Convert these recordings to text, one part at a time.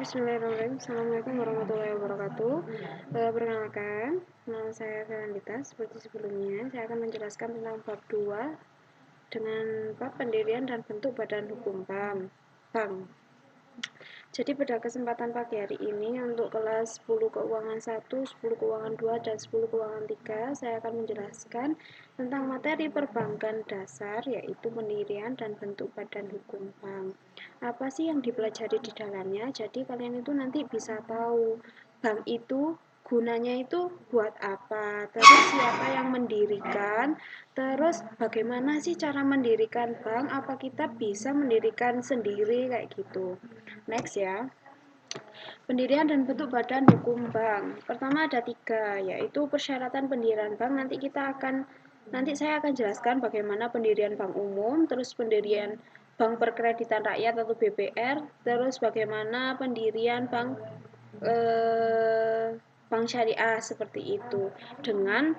Bismillahirrahmanirrahim. Assalamualaikum warahmatullahi wabarakatuh. Perkenalkan, nama saya Felandita. Seperti sebelumnya, saya akan menjelaskan tentang bab 2 dengan bab pendirian dan bentuk badan hukum bank. Jadi pada kesempatan pagi hari ini untuk kelas 10 keuangan 1, 10 keuangan 2, dan 10 keuangan 3, saya akan menjelaskan tentang materi perbankan dasar, yaitu pendirian dan bentuk badan hukum bank. Apa sih yang dipelajari di dalamnya? Jadi kalian itu nanti bisa tahu bank itu gunanya itu buat apa, terus siapa yang mendirikan, terus bagaimana sih cara mendirikan bank, apa kita bisa mendirikan sendiri kayak gitu. Next ya. Pendirian dan bentuk badan hukum bank. Pertama ada 3, yaitu persyaratan pendirian bank. Nanti saya akan jelaskan bagaimana pendirian bank umum, terus pendirian bank perkreditan rakyat atau BPR, terus bagaimana pendirian bank syariah seperti itu. Dengan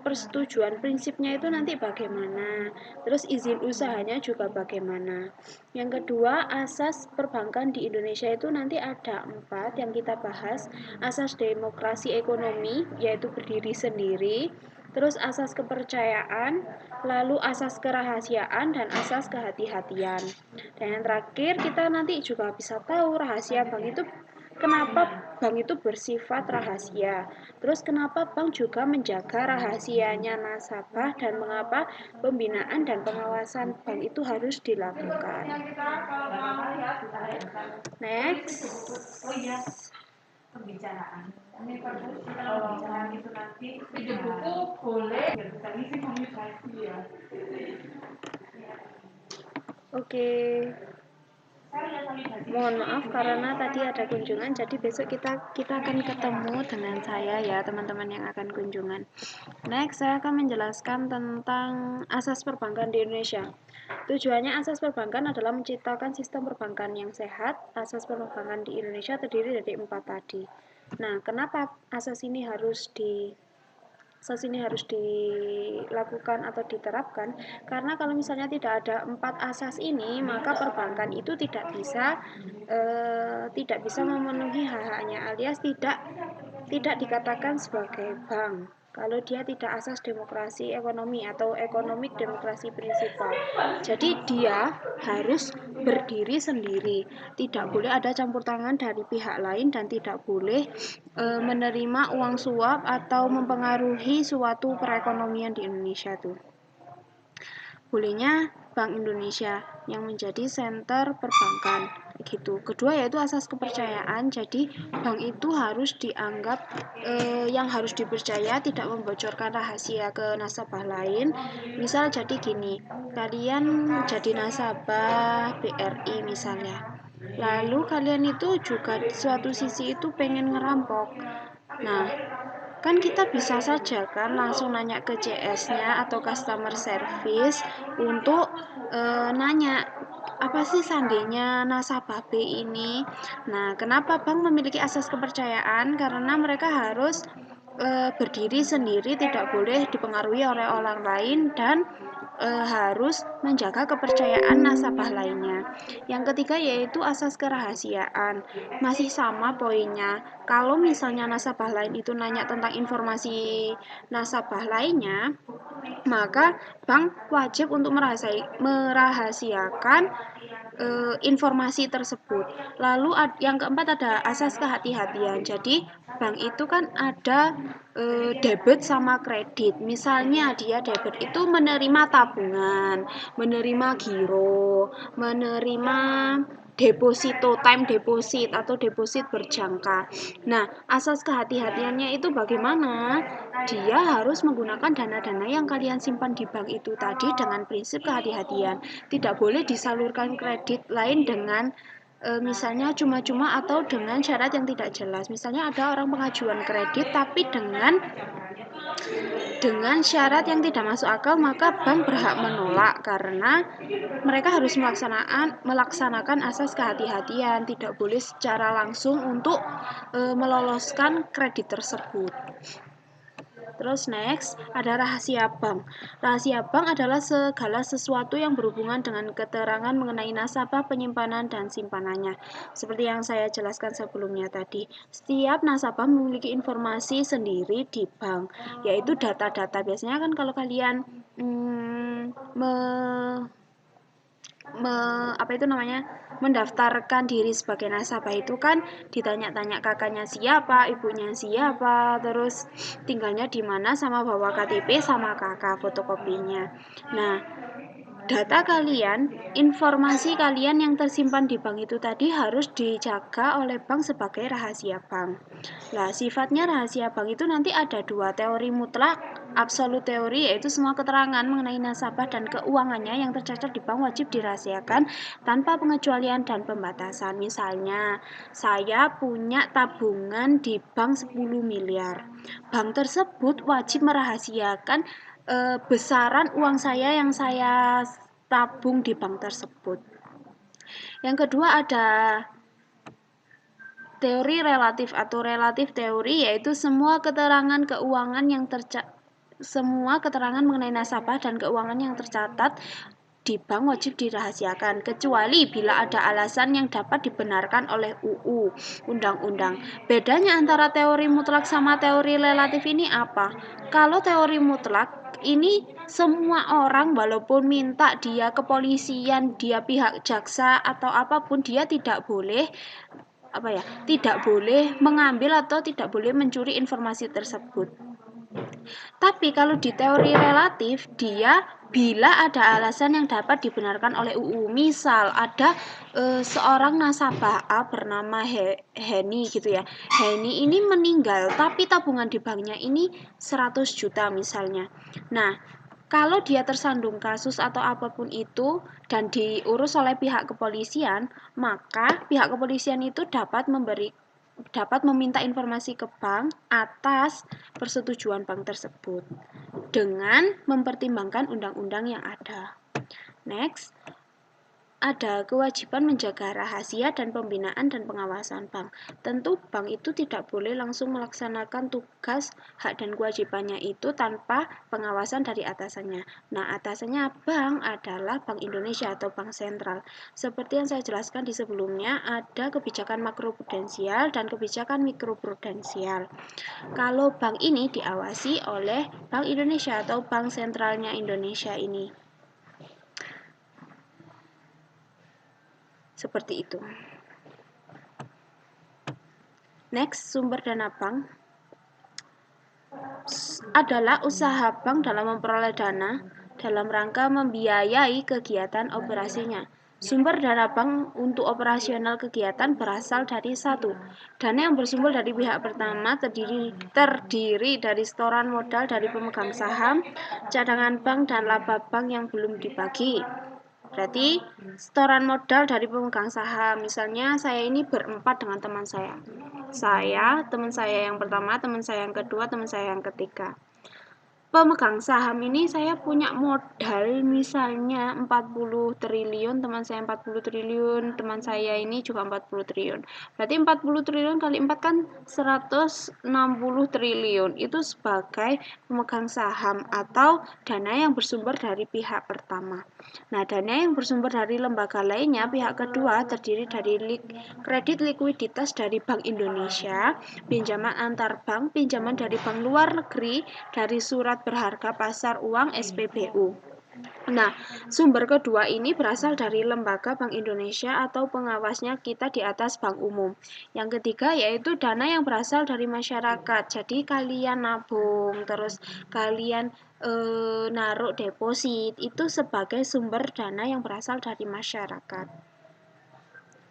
persetujuan prinsipnya itu nanti bagaimana, terus izin usahanya juga bagaimana. Yang kedua, asas perbankan di Indonesia itu nanti ada 4 yang kita bahas. Asas demokrasi ekonomi, yaitu berdiri sendiri, terus asas kepercayaan, lalu asas kerahasiaan, dan asas kehati-hatian. Dan yang terakhir, kita nanti juga bisa tahu rahasia bank itu, kenapa bank itu bersifat rahasia, terus kenapa bank juga menjaga rahasianya nasabah, dan mengapa pembinaan dan pengawasan bank itu harus dilakukan. Next. Pembicaraan. Ini kalau itu nanti ide buku boleh ini komunikasi ya. Oke. Mohon maaf karena tadi ada kunjungan, jadi besok kita akan ketemu dengan saya ya teman-teman yang akan kunjungan. Next, saya akan menjelaskan tentang asas perbankan di Indonesia. Tujuannya asas perbankan adalah menciptakan sistem perbankan yang sehat. Asas perbankan di Indonesia terdiri dari 4 tadi. Nah, kenapa asas ini harus dilakukan atau diterapkan? Karena kalau misalnya tidak ada 4 asas ini, maka perbankan itu tidak bisa memenuhi hak-haknya, alias tidak dikatakan sebagai bank kalau dia tidak asas demokrasi ekonomi atau ekonomik demokrasi prinsipal. Jadi dia harus berdiri sendiri, tidak boleh ada campur tangan dari pihak lain, dan tidak boleh menerima uang suap atau mempengaruhi suatu perekonomian di Indonesia tuh. Bolehnya Bank Indonesia yang menjadi senter perbankan gitu. Kedua yaitu asas kepercayaan. Jadi bank itu harus dianggap yang harus dipercaya, tidak membocorkan rahasia ke nasabah lain. Misal jadi gini, kalian jadi nasabah BRI misalnya, lalu kalian itu juga suatu sisi itu pengen ngerampok. Nah, kan kita bisa saja kan langsung nanya ke CS-nya atau customer service untuk nanya apa sih seandainya nasabah B ini. Nah, kenapa bank memiliki asas kepercayaan? Karena mereka harus berdiri sendiri, tidak boleh dipengaruhi oleh orang lain, dan harus menjaga kepercayaan nasabah lainnya. Yang ketiga yaitu asas kerahasiaan. Masih sama poinnya. Kalau misalnya nasabah lain itu nanya tentang informasi nasabah lainnya, maka bank wajib untuk merahasiakan informasi tersebut. Lalu yang keempat ada asas kehati-hatian. Jadi bank itu kan ada debit sama kredit. Misalnya dia debit itu menerima tabungan, menerima giro, menerima deposito, time deposit atau deposit berjangka. Nah, asas kehati-hatiannya itu bagaimana? Dia harus menggunakan dana-dana yang kalian simpan di bank itu tadi dengan prinsip kehati-hatian. Tidak boleh disalurkan kredit lain dengan misalnya cuma-cuma atau dengan syarat yang tidak jelas. Misalnya ada orang pengajuan kredit tapi dengan syarat yang tidak masuk akal, maka bank berhak menolak karena mereka harus melaksanakan asas kehati-hatian, tidak boleh secara langsung untuk meloloskan kredit tersebut. Terus next, ada rahasia bank. Rahasia bank adalah segala sesuatu yang berhubungan dengan keterangan mengenai nasabah, penyimpanan, dan simpanannya. Seperti yang saya jelaskan sebelumnya tadi, setiap nasabah memiliki informasi sendiri di bank, yaitu data-data. Biasanya kan kalau kalian mendaftarkan diri sebagai nasabah itu kan ditanya-tanya kakaknya siapa, ibunya siapa, terus tinggalnya di mana, sama bawa KTP sama kakak fotokopinya. Nah, data kalian, informasi kalian yang tersimpan di bank itu tadi harus dijaga oleh bank sebagai rahasia bank. Nah, sifatnya rahasia bank itu nanti ada dua, teori mutlak, absolute teori, yaitu semua keterangan mengenai nasabah dan keuangannya yang tercatat di bank wajib dirahasiakan tanpa pengecualian dan pembatasan. Misalnya, saya punya tabungan di bank 10 miliar. Bank tersebut wajib merahasiakan besaran uang saya yang saya tabung di bank tersebut. Yang kedua ada teori relatif atau relatif teori, yaitu semua keterangan keuangan yang semua keterangan mengenai nasabah dan keuangan yang tercatat di bank wajib dirahasiakan, kecuali bila ada alasan yang dapat dibenarkan oleh UU, undang-undang. Bedanya antara teori mutlak sama teori relatif ini apa? Kalau teori mutlak ini semua orang walaupun minta dia kepolisian, dia pihak jaksa atau apapun, dia tidak boleh mengambil atau tidak boleh mencuri informasi tersebut. Tapi kalau di teori relatif, dia bila ada alasan yang dapat dibenarkan oleh UU. Misal ada seorang nasabah A bernama Heni gitu ya. Heni ini meninggal tapi tabungan di banknya ini 100 juta misalnya. Nah, kalau dia tersandung kasus atau apapun itu dan diurus oleh pihak kepolisian, maka pihak kepolisian itu dapat meminta informasi ke bank atas persetujuan bank tersebut dengan mempertimbangkan undang-undang yang ada. Next, ada kewajiban menjaga rahasia dan pembinaan dan pengawasan bank. Tentu bank itu tidak boleh langsung melaksanakan tugas, hak dan kewajibannya itu tanpa pengawasan dari atasannya. Nah, atasannya bank adalah Bank Indonesia atau Bank Sentral. Seperti yang saya jelaskan di sebelumnya, ada kebijakan makroprudensial dan kebijakan mikroprudensial. Kalau bank ini diawasi oleh Bank Indonesia atau Bank Sentralnya Indonesia ini. Seperti itu. Next, sumber dana bank adalah usaha bank dalam memperoleh dana dalam rangka membiayai kegiatan operasinya. Sumber dana bank untuk operasional kegiatan berasal dari satu, dana yang bersumber dari pihak pertama terdiri dari setoran modal dari pemegang saham, cadangan bank, dan laba bank yang belum dibagi. Berarti setoran modal dari pemegang saham. Misalnya saya ini berempat dengan teman saya. Saya, teman saya yang pertama, teman saya yang kedua, teman saya yang ketiga. Pemegang saham ini saya punya modal misalnya 40 triliun, teman saya 40 triliun, teman saya ini juga 40 triliun. Berarti 40 triliun kali 4 kan 160 triliun. Itu sebagai pemegang saham atau dana yang bersumber dari pihak pertama. Nah, dana yang bersumber dari lembaga lainnya, pihak kedua, terdiri dari kredit likuiditas dari Bank Indonesia, pinjaman antar bank, pinjaman dari bank luar negeri, dari surat berharga pasar uang SPBU. Nah, sumber kedua ini berasal dari lembaga Bank Indonesia atau pengawasnya kita di atas bank umum. Yang ketiga yaitu dana yang berasal dari masyarakat. Jadi kalian nabung, terus kalian naruh deposit, itu sebagai sumber dana yang berasal dari masyarakat.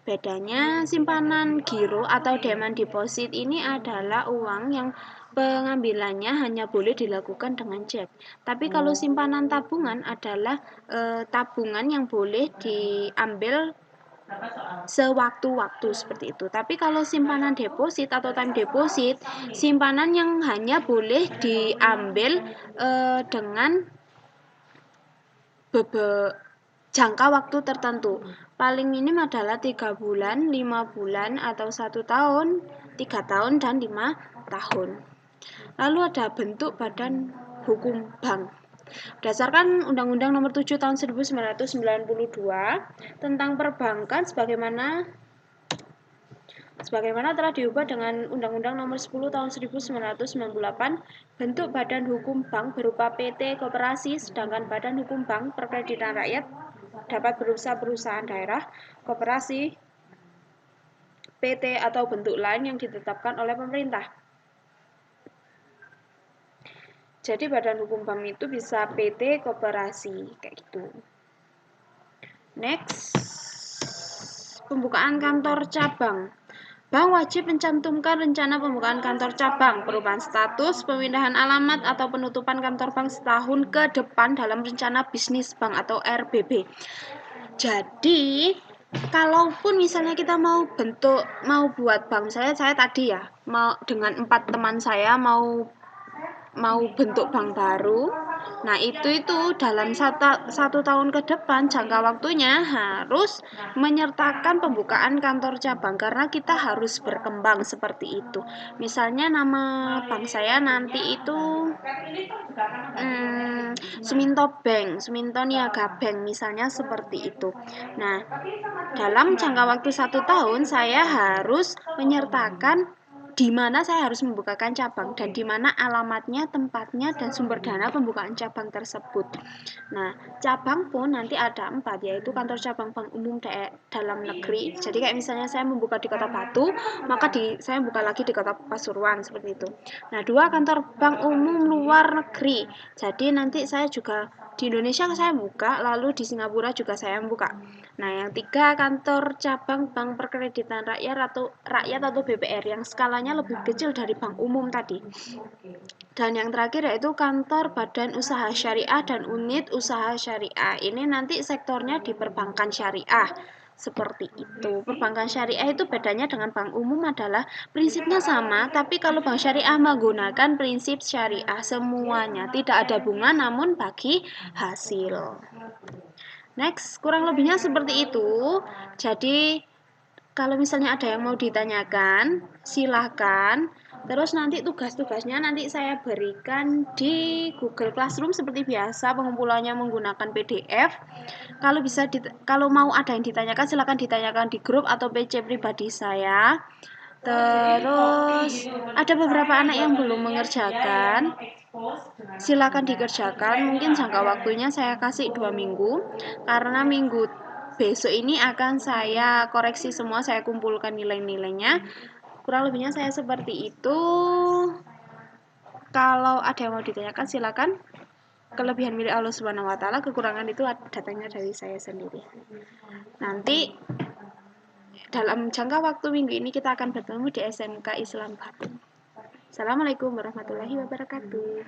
Bedanya simpanan giro atau demand deposit ini adalah uang yang pengambilannya hanya boleh dilakukan dengan cek. Tapi kalau simpanan tabungan adalah tabungan yang boleh diambil sewaktu-waktu seperti itu. Tapi kalau simpanan deposit atau time deposit, simpanan yang hanya boleh diambil dengan jangka waktu tertentu. Paling minim adalah 3 bulan, 5 bulan, atau 1 tahun, 3 tahun, dan 5 tahun. Lalu ada bentuk badan hukum bank. Berdasarkan Undang-Undang Nomor 7 Tahun 1992 tentang perbankan sebagaimana telah diubah dengan Undang-Undang Nomor 10 Tahun 1998, bentuk badan hukum bank berupa PT Koperasi, sedangkan badan hukum bank perkreditan rakyat dapat berusaha perusahaan daerah, koperasi, PT atau bentuk lain yang ditetapkan oleh pemerintah. Jadi badan hukum bank itu bisa PT, koperasi, kayak gitu. Next, pembukaan kantor cabang. Bank wajib mencantumkan rencana pembukaan kantor cabang, perubahan status, pemindahan alamat, atau penutupan kantor bank setahun ke depan dalam rencana bisnis bank atau RBB. Jadi, kalaupun misalnya kita mau buat bank, misalnya saya tadi ya, mau dengan 4 teman saya mau bentuk bank baru. Nah, itu dalam satu tahun ke depan jangka waktunya harus menyertakan pembukaan kantor cabang karena kita harus berkembang seperti itu. Misalnya nama bank saya nanti itu Suminto Bank, Suminto Niaga Bank, misalnya seperti itu. Nah, dalam jangka waktu 1 tahun saya harus menyertakan di mana saya harus membukakan cabang dan di mana alamatnya, tempatnya, dan sumber dana pembukaan cabang tersebut. Nah, cabang pun nanti ada 4, yaitu kantor cabang bank umum dalam negeri. Jadi kayak misalnya saya membuka di Kota Batu, maka saya buka lagi di Kota Pasuruan, seperti itu. Nah, 2 kantor bank umum luar negeri. Jadi nanti saya juga di Indonesia saya buka, lalu di Singapura juga saya buka. Nah, yang 3 kantor cabang bank perkreditan rakyat atau BPR yang skalanya lebih kecil dari bank umum tadi. Dan yang terakhir yaitu kantor badan usaha syariah dan unit usaha syariah. Ini nanti sektornya di perbankan syariah. Seperti itu. Perbankan syariah itu bedanya dengan bank umum adalah prinsipnya sama, tapi kalau bank syariah menggunakan prinsip syariah semuanya. Tidak ada bunga namun bagi hasil. Next, kurang lebihnya seperti itu. Jadi, kalau misalnya ada yang mau ditanyakan, silahkan. Terus nanti tugas-tugasnya nanti saya berikan di Google Classroom seperti biasa, pengumpulannya menggunakan PDF. Kalau mau ada yang ditanyakan, silahkan ditanyakan di grup atau PC pribadi saya. Terus ada beberapa anak yang belum mengerjakan, silakan dikerjakan. Mungkin jangka waktunya saya kasih 2 minggu, karena minggu besok ini akan saya koreksi semua, saya kumpulkan nilai-nilainya. Kurang lebihnya saya seperti itu. Kalau ada yang mau ditanyakan silakan. Kelebihan milik Allah Subhanahu wa taala, kekurangan itu datangnya dari saya sendiri. Nanti dalam jangka waktu minggu ini kita akan bertemu di SMK Islam Batu. Assalamualaikum warahmatullahi wabarakatuh.